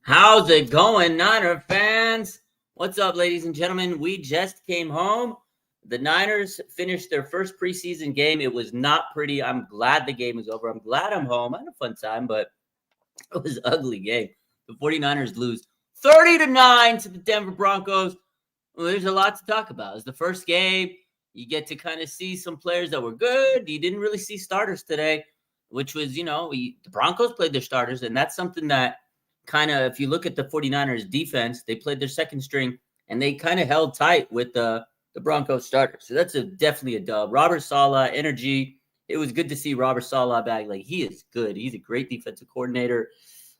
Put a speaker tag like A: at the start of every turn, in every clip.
A: How's it going, Niner fans? What's up, ladies and gentlemen? We just came home. The Niners finished their first preseason game. It was not pretty. I'm glad the game is over. I'm glad I'm home. I had a fun time, but it was an ugly game. The 49ers lose 30-9 to the Denver Broncos. Well, there's a lot to talk about. It's the first game. You get to kind of see some players that were good. You didn't really see starters today, which was, the Broncos played their starters, and that's something that kind of, if you look at the 49ers defense, they played their second string, and they kind of held tight with the Broncos starters. So that's definitely a dub. Robert Saleh, energy. It was good to see Robert Saleh back. Like, he is good. He's a great defensive coordinator,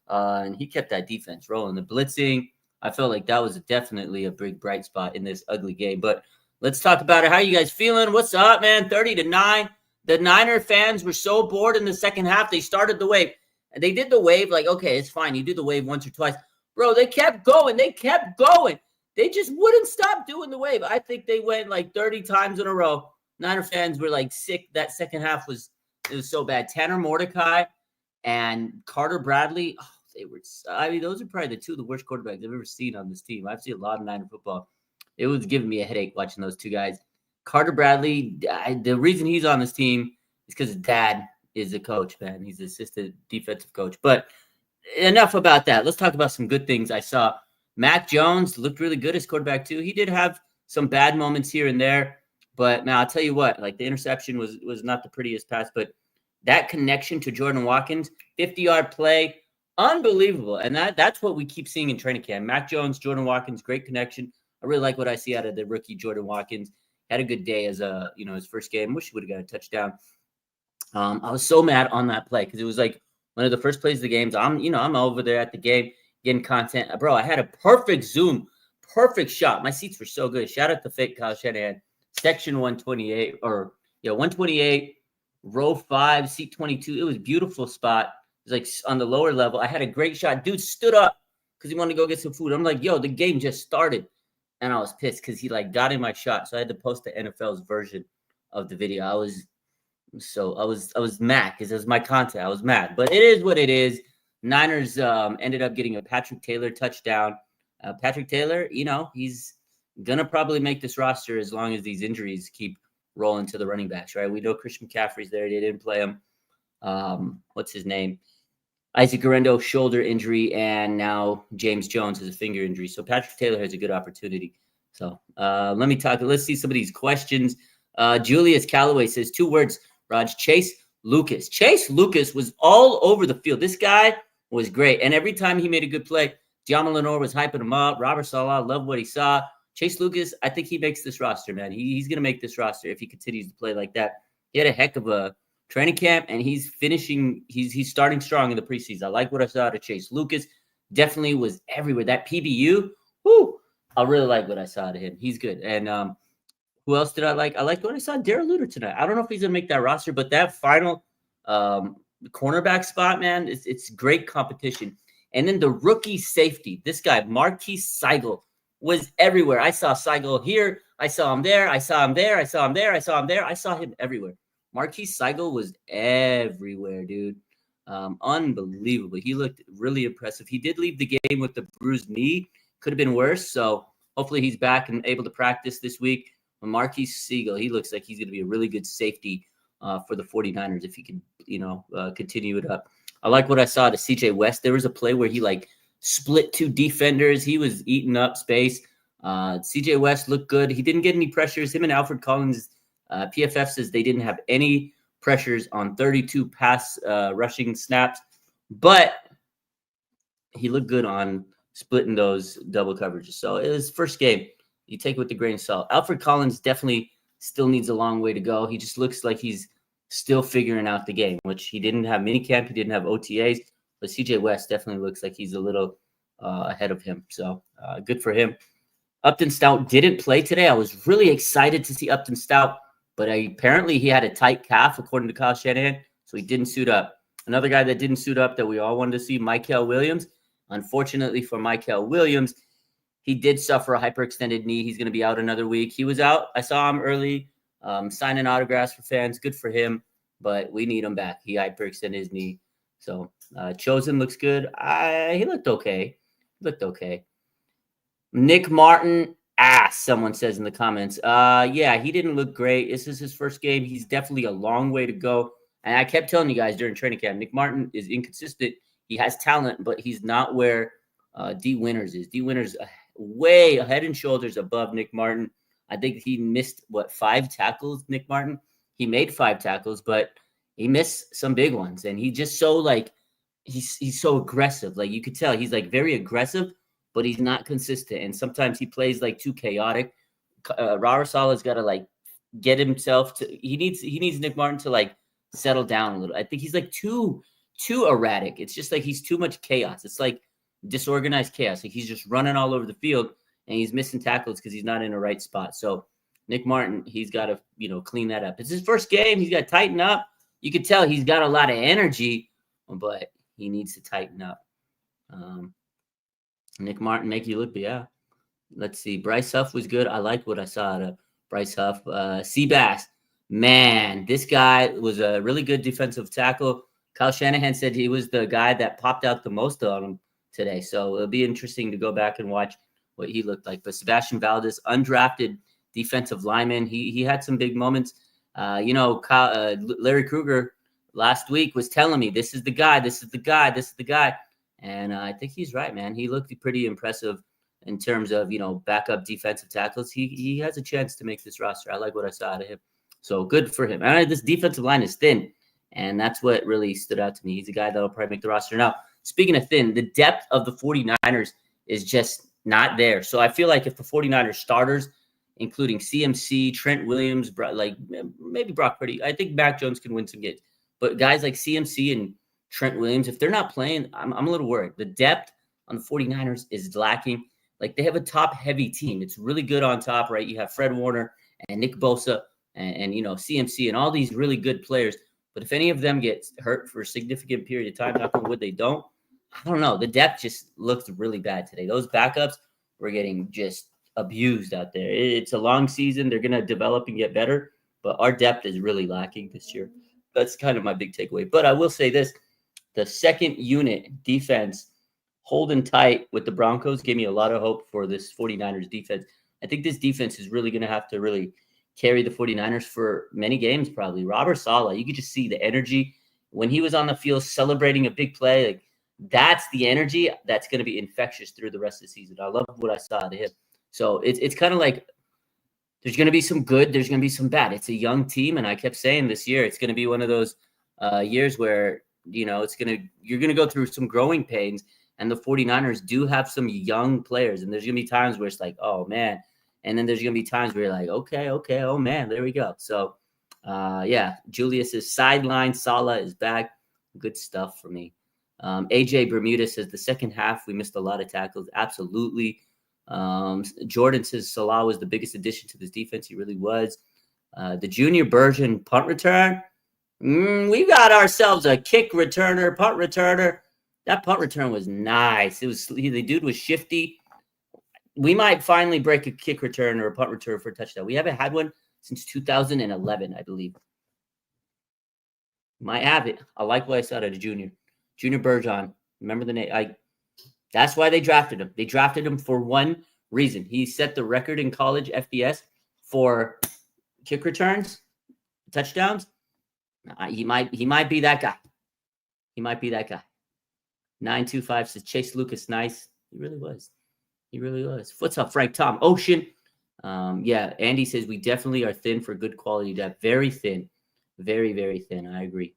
A: and he kept that defense rolling. The blitzing, I felt like that was definitely a big bright spot in this ugly game. But let's talk about it. How you guys feeling? What's up, man? 30-9. The Niner fans were so bored in the second half. They started the wave. And they did the wave like, okay, it's fine. You do the wave once or twice. Bro, they kept going. They kept going. They just wouldn't stop doing the wave. I think they went like 30 times in a row. Niner fans were like sick. That second half was so bad. Tanner Mordecai and Carter Bradley, those are probably the two of the worst quarterbacks I've ever seen on this team. I've seen a lot of Niner football. It was giving me a headache watching those two guys. Carter Bradley, the reason he's on this team is because his dad is a coach, man. He's the assistant defensive coach. But enough about that. Let's talk about some good things I saw. Mac Jones looked really good as quarterback too. He did have some bad moments here and there, but man, I'll tell you what, like the interception was not the prettiest pass, but that connection to Jordan Watkins, 50-yard play, unbelievable. And that's what we keep seeing in training camp. Mac Jones, Jordan Watkins, great connection. I really like what I see out of the rookie Jordan Watkins. Had a good day as his first game. Wish he would have got a touchdown. I was so mad on that play because it was like one of the first plays of the games. I'm over there at the game getting content. Bro, I had a perfect zoom, perfect shot. My seats were so good. Shout out to fake Kyle Shanahan. Section 128 128, row 5, seat 22. It was a beautiful spot. It was like on the lower level. I had a great shot. Dude stood up because he wanted to go get some food. I'm like, yo, the game just started. And I was pissed because he like got in my shot. So I had to post the NFL's version of the video. I was mad because it was my content. I was mad, but it is what it is. Niners ended up getting a Patrick Taylor touchdown. Patrick Taylor, he's gonna probably make this roster as long as these injuries keep rolling to the running backs, right? We know Christian McCaffrey's there. They didn't play him. What's his name? Isaac Guerrero, shoulder injury, and now James Jones has a finger injury. So Patrick Taylor has a good opportunity. So let's see some of these questions. Julius Calloway says 2 words, Raj. Chase Lucas. Chase Lucas was all over the field. This guy was great. And every time he made a good play, Diamo Lenore was hyping him up. Robert Saleh loved what he saw. Chase Lucas, I think he makes this roster, man. He's going to make this roster if he continues to play like that. He had a heck of a training camp, and he's starting strong in the preseason. I like what I saw out of Chase Lucas. Definitely was everywhere. That PBU, I really like what I saw out of him. He's good. And who else did I like? I liked what I saw Darrell Luter tonight. I don't know if he's going to make that roster, but that final cornerback spot, man, it's great competition. And then the rookie safety, this guy, Marquise Seigel, was everywhere. I saw Seigel here. I saw him there. I saw him there. I saw him there. I saw him there. I saw him everywhere. Marquise Seigel was everywhere, dude. Unbelievable. He looked really impressive. He did leave the game with the bruised knee. Could have been worse. So hopefully he's back and able to practice this week. Marquise Seigel, he looks like he's going to be a really good safety for the 49ers if he can, continue it up. I like what I saw to CJ West. There was a play where he split 2 defenders. He was eating up space. CJ West looked good. He didn't get any pressures. Him and Alfred Collins, PFF says they didn't have any pressures on 32 pass rushing snaps, but he looked good on splitting those double coverages. So it was first game. You take it with a grain of salt. Alfred Collins definitely still needs a long way to go. He just looks like he's still figuring out the game, which he didn't have minicamp. He didn't have OTAs. But CJ West definitely looks like he's a little ahead of him. So good for him. Upton Stout didn't play today. I was really excited to see Upton Stout, but apparently he had a tight calf, according to Kyle Shanahan, so he didn't suit up. Another guy that didn't suit up that we all wanted to see, Mykel Williams. Unfortunately for Mykel Williams, he did suffer a hyperextended knee. He's going to be out another week. He was out. I saw him early, signing autographs for fans. Good for him, but we need him back. He hyperextended his knee. So Chosen looks good. He looked okay. Looked okay. Nick Martin, ass, someone says in the comments. Yeah, he didn't look great. This is his first game. He's definitely a long way to go. And I kept telling you guys during training camp, Nick Martin is inconsistent. He has talent, but he's not where D Winters is. D Winters way head and shoulders above Nick Martin. I think he missed, 5 tackles, Nick Martin? He made 5 tackles, but he missed some big ones. And he just so, he's so aggressive. Like, you could tell he's, very aggressive, but he's not consistent. And sometimes he plays, too chaotic. Robert Saleh's got to, get himself to – he needs Nick Martin to, settle down a little. I think he's, too erratic. It's just, he's too much chaos. It's, disorganized chaos. Like, he's just running all over the field, and he's missing tackles because he's not in the right spot. So Nick Martin, he's got to, clean that up. It's his first game. He's got to tighten up. You could tell he's got a lot of energy, but he needs to tighten up. Nick Martin make you look, yeah. Let's see. Bryce Huff was good. I liked what I saw out of Bryce Huff. Seabass, man, this guy was a really good defensive tackle. Kyle Shanahan said he was the guy that popped out the most on him today. So it'll be interesting to go back and watch what he looked like. But Sebastian Valdez, undrafted defensive lineman, he had some big moments. Larry Krueger last week was telling me, this is the guy, this is the guy, this is the guy. And I think he's right, man. He looked pretty impressive in terms of, backup defensive tackles. He has a chance to make this roster. I like what I saw out of him. So good for him. And this defensive line is thin, and that's what really stood out to me. He's a guy that'll probably make the roster. Now, speaking of thin, the depth of the 49ers is just not there. So I feel like if the 49ers starters, including CMC, Trent Williams, maybe Brock Purdy, I think Mac Jones can win some games. But guys like CMC and Trent Williams, if they're not playing, I'm a little worried. The depth on the 49ers is lacking. They have a top-heavy team. It's really good on top, right? You have Fred Warner and Nick Bosa and CMC and all these really good players. But if any of them get hurt for a significant period of time, knock on wood, they don't. I don't know. The depth just looks really bad today. Those backups were getting just abused out there. It's a long season. They're going to develop and get better, but our depth is really lacking this year. That's kind of my big takeaway. But I will say this. The second unit defense holding tight with the Broncos gave me a lot of hope for this 49ers defense. I think this defense is really going to have to really carry the 49ers for many games probably. Robert Saleh, you could just see the energy when he was on the field celebrating a big play. That's the energy that's going to be infectious through the rest of the season. I love what I saw out of him. So it's kind of like there's going to be some good, there's going to be some bad. It's a young team, and I kept saying this year it's going to be one of those years where you're going to go through some growing pains, and the 49ers do have some young players, and there's going to be times where it's like, oh man, and then there's going to be times where you're like, okay, oh man, there we go. So Julius's sideline, Saleh is back. Good stuff for me. AJ Bermuda says the second half we missed a lot of tackles. Absolutely. Jordan says Salah was the biggest addition to this defense. He really was. The junior Bergen punt return. We got ourselves a kick returner, punt returner. That punt return was nice. The dude was shifty. We might finally break a kick return or a punt return for a touchdown. We haven't had one since 2011, I believe. Might have it. I like what I said at a junior Bergeron. Remember the name? That's why they drafted him. They drafted him for one reason. He set the record in college FBS for kick returns, touchdowns. He might be that guy. 925 says Chase Lucas, nice. He really was. What's up, Frank Tom Ocean? Andy says we definitely are thin for good quality depth. Very thin. Very, very thin. I agree.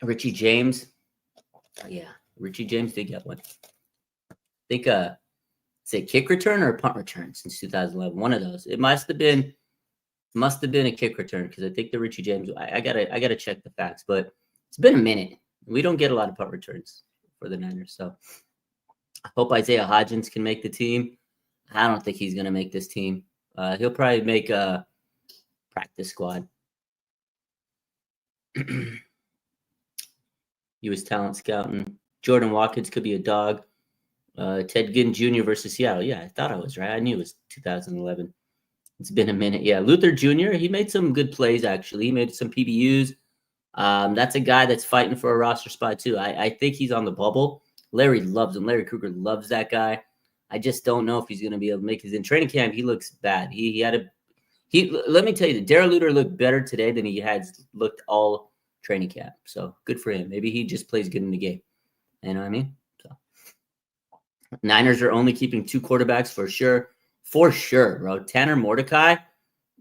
A: Richie James. Richie James did get one. I think say kick return or a punt return since 2011. One of those. It must have been a kick return because I think the Richie James. I gotta check the facts, but it's been a minute. We don't get a lot of punt returns for the Niners, so I hope Isaiah Hodgins can make the team. I don't think he's gonna make this team. He'll probably make a practice squad. He was talent scouting. Jordan Watkins could be a dog. Ted Ginn Jr. versus Seattle. Yeah, I thought I was right. I knew it was 2011. It's been a minute. Yeah, Luther Jr., he made some good plays, actually. He made some PBUs. That's a guy that's fighting for a roster spot too. I think he's on the bubble. Larry loves him. Larry Krueger loves that guy. I just don't know if he's going to be able to make his in training camp. He looks bad. He had a let me tell you, Darrell Luter looked better today than he had looked all training camp. So good for him. Maybe he just plays good in the game. You know what I mean? So Niners are only keeping 2 quarterbacks for sure. For sure, bro. Tanner Mordecai,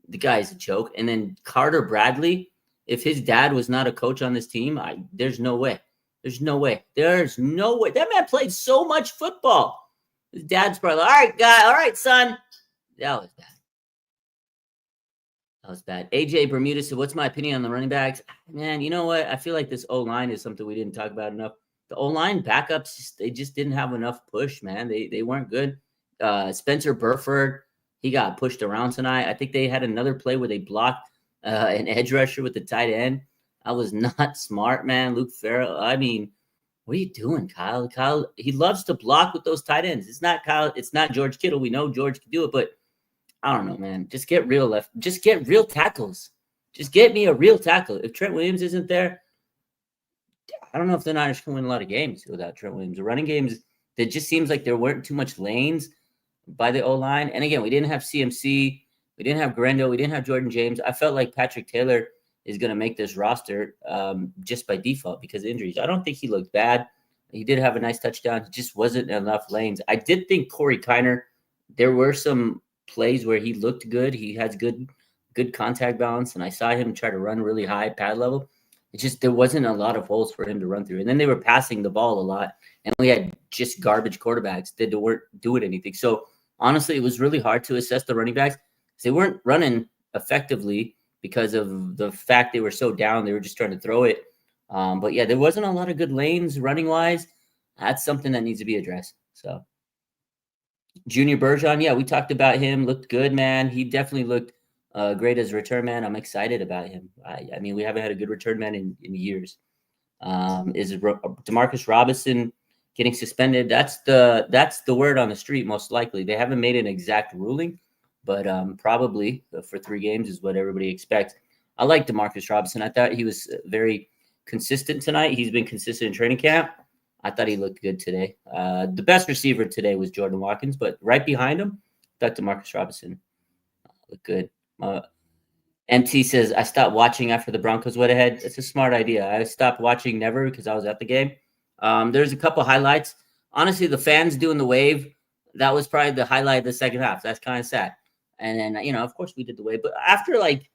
A: the guy's a joke. And then Carter Bradley, if his dad was not a coach on this team, there's no way. There's no way. There's no way. That man played so much football. His dad's probably like, all right, guy. All right, son. That was bad. That was bad. AJ Bermuda said, what's my opinion on the running backs? Man, you know what? I feel like this O-line is something we didn't talk about enough. The O-line backups, they just didn't have enough push, man. They weren't good. Spencer Burford, he got pushed around tonight. I think they had another play where they blocked an edge rusher with the tight end. I was not smart, man. Luke Farrell. I mean, what are you doing, Kyle? Kyle, he loves to block with those tight ends. It's not Kyle. It's not George Kittle. We know George can do it, but I don't know, man. Just get real left. Just get real tackles. Just get me a real tackle. If Trent Williams isn't there, I don't know if the Niners can win a lot of games without Trent Williams. The running games, it just seems like there weren't too much lanes by the O-line. And again, we didn't have CMC. We didn't have Grendo. We didn't have Jordan James. I felt like Patrick Taylor is going to make this roster just by default because of injuries. I don't think he looked bad. He did have a nice touchdown. He just wasn't enough lanes. I did think Corey Kiner, there were some plays where he looked good. He has good contact balance, and I saw him try to run really high pad level. It just there wasn't a lot of holes for him to run through. And then they were passing the ball a lot, and we had just garbage quarterbacks that weren't doing anything. So honestly, it was really hard to assess the running backs. They weren't running effectively because of the fact they were so down. They were just trying to throw it. But yeah, there wasn't a lot of good lanes running wise. That's something that needs to be addressed. So Junior Bergeron, yeah, we talked about him. Looked good, man. He definitely looked great as a return man. I'm excited about him. I mean, we haven't had a good return man in years. Is Demarcus Robinson getting suspended? That's the word on the street, most likely. They haven't made an exact ruling, but probably for 3 games is what everybody expects. I like Demarcus Robinson. I thought he was very consistent tonight. He's been consistent in training camp. I thought he looked good today. The best receiver today was Jordan Watkins, but right behind him, I thought Demarcus Robinson looked good. MT says, I stopped watching after the Broncos went ahead. It's a smart idea. I stopped watching never because I was at the game. There's a couple highlights. Honestly, the fans doing the wave, that was probably the highlight of the second half. That's kind of sad. And then, of course we did the wave. But after like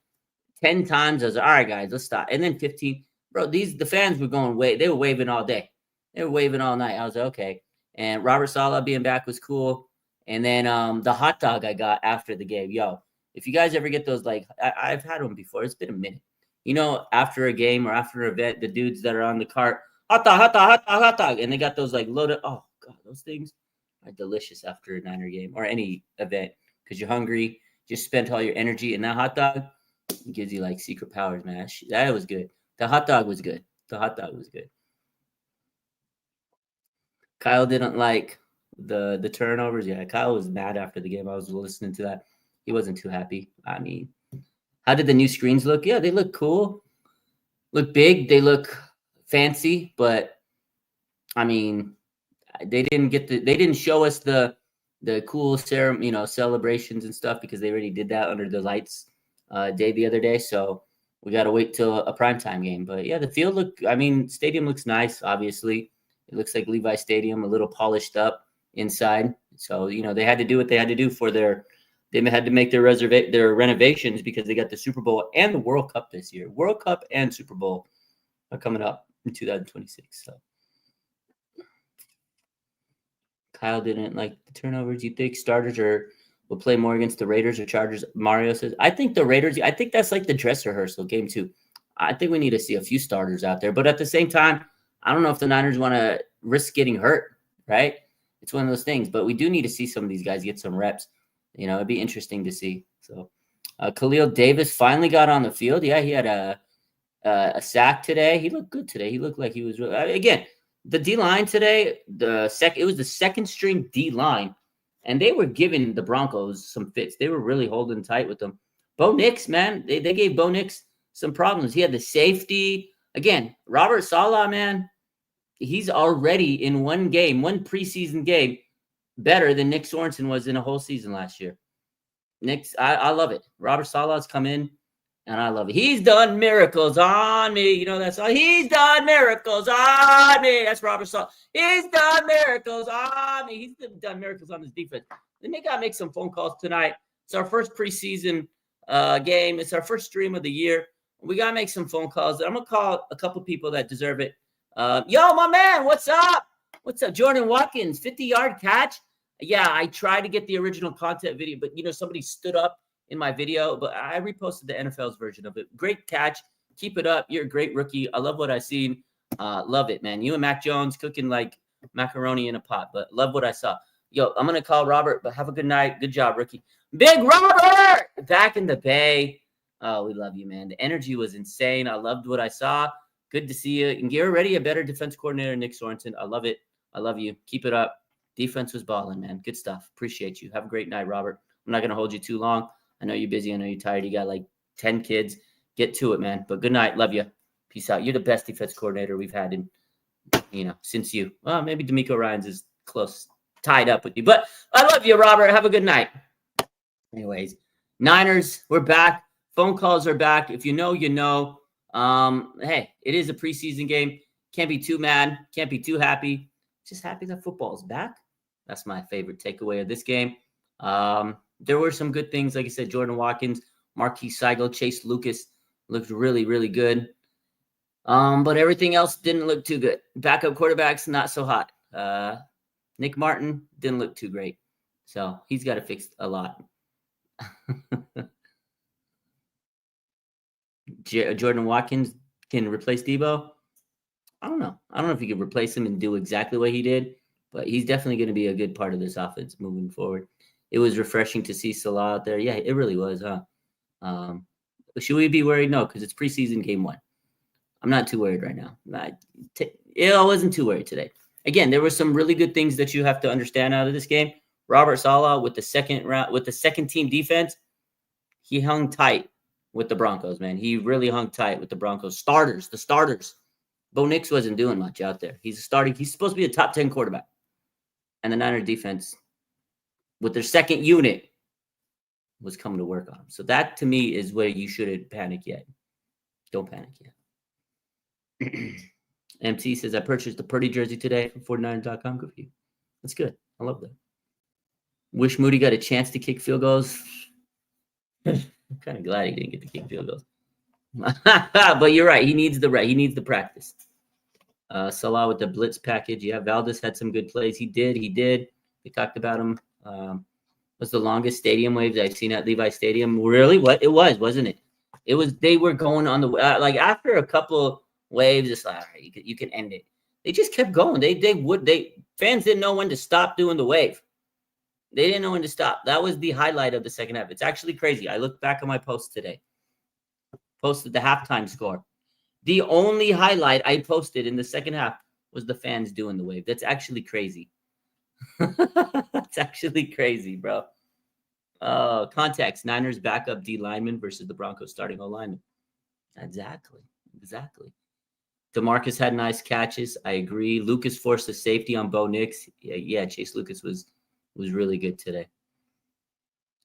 A: 10 times, I was like, all right, guys, let's stop. And then 15. Bro, the fans were going they were waving all day. They were waving all night. I was like, okay. And Robert Saleh being back was cool. And then the hot dog I got after the game. Yo, if you guys ever get those, like, I've had them before. It's been a minute. After a game or after an event, the dudes that are on the cart, hot dog, hot dog, hot dog, hot dog. And they got those, like, loaded. Oh, God, those things are delicious after a Niner game or any event because you're hungry. Just spent all your energy. And that hot dog gives you, like, secret powers, man. That was good. The hot dog was good. The hot dog was good. Kyle didn't like the turnovers. Yeah, Kyle was mad after the game. I was listening to that. He wasn't too happy. I mean, how did the new screens look? Yeah, they look cool. Look big. They look fancy, but I mean, they didn't show us the cool celebrations and stuff because they already did that under the lights day the other day. So we got to wait till a primetime game. But yeah, the field stadium looks nice, obviously. It looks like Levi Stadium, a little polished up inside. So, they had to do what they had to do they had to make their renovations because they got the Super Bowl and the World Cup this year. World Cup and Super Bowl are coming up in 2026. So Kyle didn't like the turnovers. You think starters will play more against the Raiders or Chargers? Mario says, I think the Raiders, I think that's like the dress rehearsal game too. I think we need to see a few starters out there. But at the same time, I don't know if the Niners want to risk getting hurt, right? It's one of those things. But we do need to see some of these guys get some reps. It'd be interesting to see. So Khalil Davis finally got on the field. Yeah, he had a sack today. He looked good today. He looked like he was really, again, the D-line today, it was the second string D-line, and they were giving the Broncos some fits. They were really holding tight with them. Bo Nix, man, they gave Bo Nix some problems. He had the safety. again, Robert Saleh, man, he's already in one preseason game, better than Nick Sorensen was in a whole season last year. I love it. Robert Saleh's come in, and I love it. He's done miracles on me. You know that song? He's done miracles on me. That's Robert Saleh. He's done miracles on me. He's done miracles on his defense. Then they got to make some phone calls tonight. It's our first preseason game. It's our first stream of the year. We got to make some phone calls. I'm going to call a couple people that deserve it. Yo, my man, what's up? What's up? Jordan Watkins, 50-yard catch. Yeah, I tried to get the original content video, but, somebody stood up in my video, but I reposted the NFL's version of it. Great catch. Keep it up. You're a great rookie. I love what I seen. Love it, man. You and Mac Jones cooking like macaroni in a pot, but love what I saw. Yo, I'm going to call Robert, but have a good night. Good job, rookie. Big Robert! Back in the Bay. Oh, we love you, man. The energy was insane. I loved what I saw. Good to see you. And you're already a better defense coordinator, Nick Sorensen. I love it. I love you. Keep it up. Defense was balling, man. Good stuff. Appreciate you. Have a great night, Robert. I'm not going to hold you too long. I know you're busy. I know you're tired. You got like 10 kids. Get to it, man. But good night. Love you. Peace out. You're the best defense coordinator we've had in, since you. Well, maybe D'Amico Ryans is close, tied up with you. But I love you, Robert. Have a good night. Anyways, Niners, we're back. Phone calls are back. If you know, you know. Hey, it is a preseason game. Can't be too mad. Can't be too happy. Just happy that football is back. That's my favorite takeaway of this game. There were some good things. Like I said, Jordan Watkins, Marquise Seigel, Chase Lucas looked really, really good. But everything else didn't look too good. Backup quarterbacks, not so hot. Nick Martin didn't look too great. So he's got to fix a lot. Jordan Watkins can replace Debo. I don't know. I don't know if he could replace him and do exactly what he did, but he's definitely going to be a good part of this offense moving forward. It was refreshing to see Salah out there. Yeah, it really was, huh? Should we be worried? No, because it's preseason game 1. I'm not too worried right now. I wasn't too worried today. Again, there were some really good things that you have to understand out of this game. Robert Saleh with the second team defense, he hung tight with the Broncos, man. He really hung tight with the Broncos. The starters. Bo Nix wasn't doing much out there. He's supposed to be a top 10 quarterback. And the Niner defense, with their second unit, was coming to work on him. So that, to me, is where you shouldn't panic yet. Don't panic yet. MC says, I purchased the Purdy jersey today from 49ers.com. Good for you. That's good. I love that. Wish Moody got a chance to kick field goals. I'm kind of glad he didn't get to kick field goals. But you're right. He needs the practice. Salah with the blitz package. Yeah, Valdez had some good plays. He did. We talked about him. Was the longest stadium waves I've seen at Levi Stadium. Really? What? It was, wasn't it? It was. They were going on the like after a couple waves. It's like, all right, you can end it. They just kept going. Fans didn't know when to stop doing the wave. They didn't know when to stop. That was the highlight of the second half. It's actually crazy. I looked back at my post today. Posted the halftime score. The only highlight I posted in the second half was the fans doing the wave. That's actually crazy. That's actually crazy, bro. Context. Niners backup D lineman versus the Broncos starting O lineman. Exactly. DeMarcus had nice catches. I agree. Lucas forced a safety on Bo Nix. Yeah, Chase Lucas was really good today.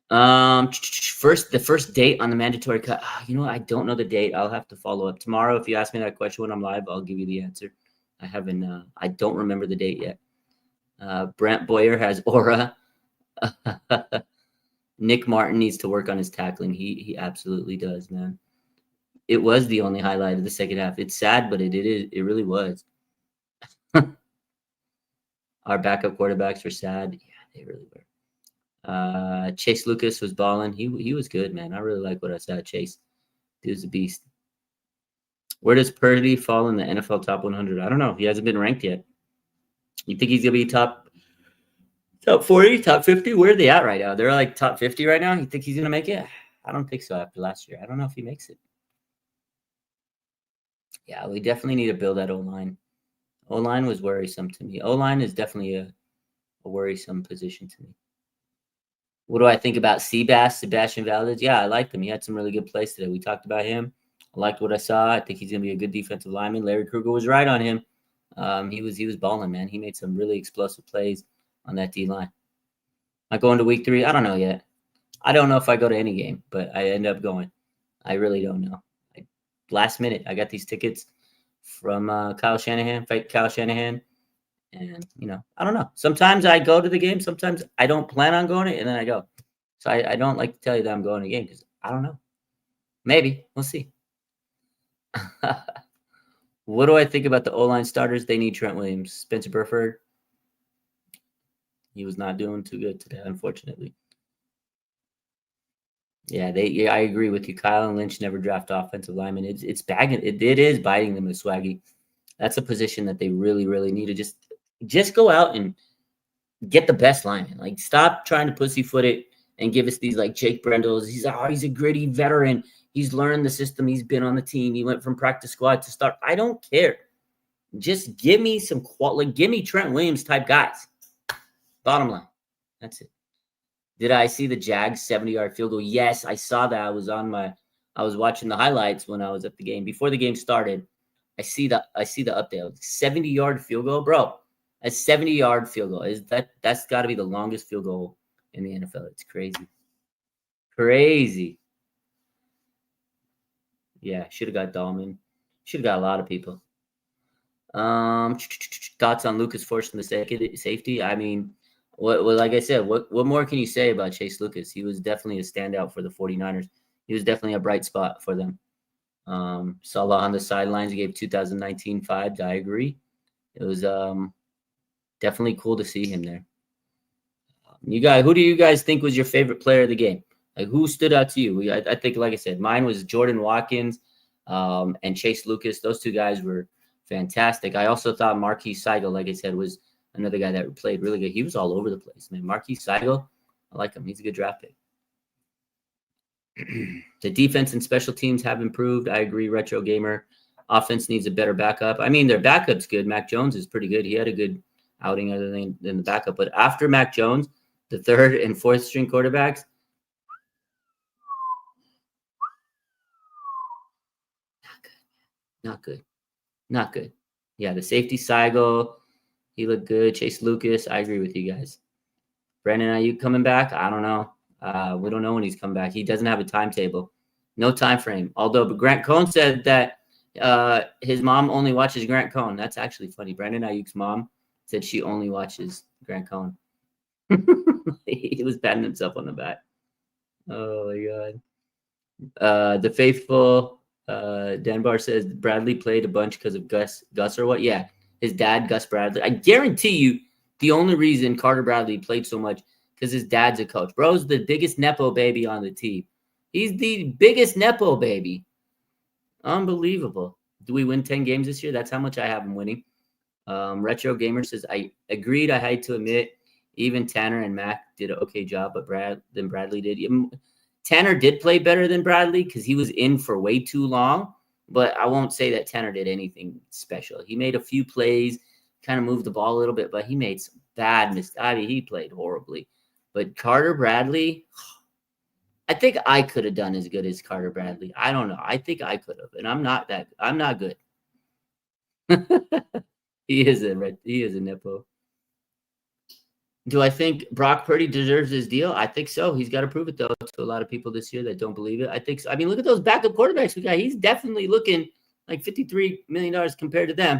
A: The first date on the mandatory cut. I don't know the date. I'll have to follow up tomorrow. If you ask me that question when I'm live, I'll give you the answer. I don't remember the date yet. Brent Boyer has aura. Nick Martin needs to work on his tackling. He absolutely does, man. It was the only highlight of the second half. It's sad, but it really was. Our backup quarterbacks were sad. Yeah, they really were. Chase Lucas was balling. He was good, man. I really like what I saw. Chase, dude's a beast. Where does Purdy fall in the NFL top 100? I don't know. He hasn't been ranked yet. You think he's gonna be top 40, top 50? Where are they at right now? They're like top 50 right now. You think he's gonna make it? I don't think so. After last year, I don't know if he makes it. Yeah, we definitely need to build that O-line. O-line was worrisome to me. O-line is definitely a worrisome position to me. What do I think about Sebastian Valdez? Yeah, I liked him. He had some really good plays today. We talked about him. I liked what I saw. I think he's going to be a good defensive lineman. Larry Kruger was right on him. He was balling, man. He made some really explosive plays on that D-line. Am I going to week 3? I don't know yet. I don't know if I go to any game, but I end up going. I really don't know. Last minute, I got these tickets from Kyle Shanahan, and I don't know. Sometimes I go to the game. Sometimes I don't plan on going it, and then I go. So I don't like to tell you that I'm going to the game because I don't know. Maybe. We'll see. What do I think about the O-line starters? They need Trent Williams. Spencer Burford, he was not doing too good today, unfortunately. Yeah, I agree with you. Kyle and Lynch never draft offensive linemen. It's bagging. It is biting them with Swaggy. That's a position that they really, really need to just go out and get the best lineman. Like, stop trying to pussyfoot it and give us these like Jake Brendels. He's a gritty veteran. He's learned the system. He's been on the team. He went from practice squad to start. I don't care. Just give me some quality. Give me Trent Williams type guys. Bottom line. That's it. Did I see the Jags 70-yard field goal? Yes, I saw that. I was watching the highlights when I was at the game. Before the game started, I see the update. 70-yard field goal, bro. A 70-yard field goal. That's got to be the longest field goal in the NFL. It's crazy. Crazy. Yeah, should have got Dahlman. Should have got a lot of people. Thoughts on Lucas forcing the safety? I mean, like I said, what more can you say about Chase Lucas? He was definitely a standout for the 49ers. He was definitely a bright spot for them. Salah on the sidelines, he gave 2019 vibes. I agree. It was definitely cool to see him there. Who do you guys think was your favorite player of the game? Like, who stood out to you? I think, like I said, mine was Jordan Watkins and Chase Lucas. Those two guys were fantastic. I also thought Marquise Seigel, like I said, was another guy that played really good. He was all over the place, man. Marquise Seigel, I like him. He's a good draft pick. The defense and special teams have improved. I agree, Retro Gamer. Offense needs a better backup. I mean, their backup's good. Mac Jones is pretty good. He had a good outing other than the backup. But after Mac Jones, the third and fourth string quarterbacks, not good. Yeah, the safety Seigel, he looked good. Chase Lucas, I agree with you guys. Brandon Ayuk coming back? I don't know. We don't know when he's coming back. He doesn't have a timetable. No time frame. Although Grant Cohn said that his mom only watches Grant Cohn. That's actually funny. Brandon Ayuk's mom said she only watches Grant Cohn. He was patting himself on the back. Oh, my God. The faithful Denbar says Bradley played a bunch because of Gus or what? Yeah, his dad, Gus Bradley. I guarantee you the only reason Carter Bradley played so much because his dad's a coach. Bro's the biggest Nepo baby on the team. He's the biggest Nepo baby. Unbelievable. Do we win 10 games this year? That's how much I have him winning. Retro Gamer says, I agreed. I had to admit, even Tanner and Mac did an okay job, but Bradley did. Tanner did play better than Bradley because he was in for way too long, but I won't say that Tanner did anything special. He made a few plays, kind of moved the ball a little bit, but he made some bad mistakes. I mean, he played horribly. But Carter Bradley, I think I could have done as good as Carter Bradley. I don't know. I think I could have, and I'm not good. He is a Nepo. Do I think Brock Purdy deserves his deal? I think so. He's got to prove it, though, to a lot of people this year that don't believe it. I think so. I mean, look at those backup quarterbacks we got. He's definitely looking like $53 million compared to them.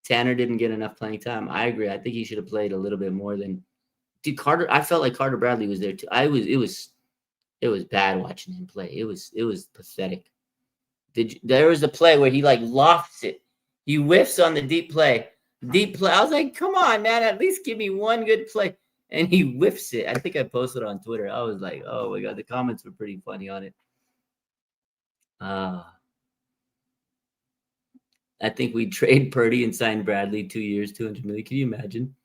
A: Tanner didn't get enough playing time. I agree. I think he should have played a little bit more than Carter. I felt like Carter Bradley was there too. It was bad watching him play. It was pathetic. There was a play where he like lofts it. He whiffs on the deep play. I was like, come on, man, at least give me one good play. And he whiffs it. I think I posted on Twitter. I was like, oh my God, the comments were pretty funny on it. I think we trade Purdy and sign Bradley 2 years, $200 million. Can you imagine?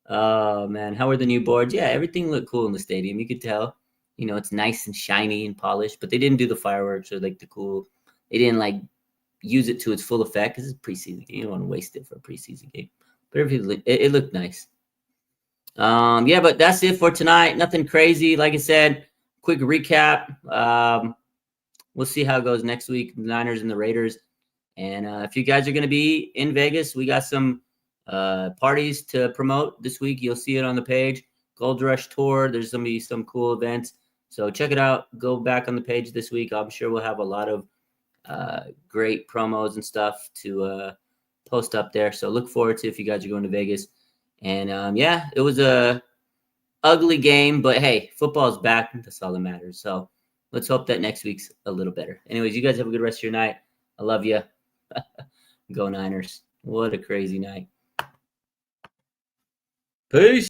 A: Oh man, how are the new boards? Yeah, everything looked cool in the stadium. You could tell, it's nice and shiny and polished, but they didn't do the fireworks or like the cool. They didn't like use it to its full effect because it's preseason. You don't want to waste it for a preseason game. But it looked nice. Yeah, but that's it for tonight. Nothing crazy. Like I said, quick recap. We'll see how it goes next week, the Niners and the Raiders. And if you guys are going to be in Vegas, we got some parties to promote this week. You'll see it on the page. Gold Rush Tour. There's going to be some cool events. So check it out. Go back on the page this week. I'm sure we'll have a lot of great promos and stuff to post up there. So look forward to if you guys are going to Vegas. And yeah, it was a ugly game, but hey, football's back. That's all that matters. So let's hope that next week's a little better. Anyways, you guys have a good rest of your night. I love you. Go Niners. What a crazy night. Peace.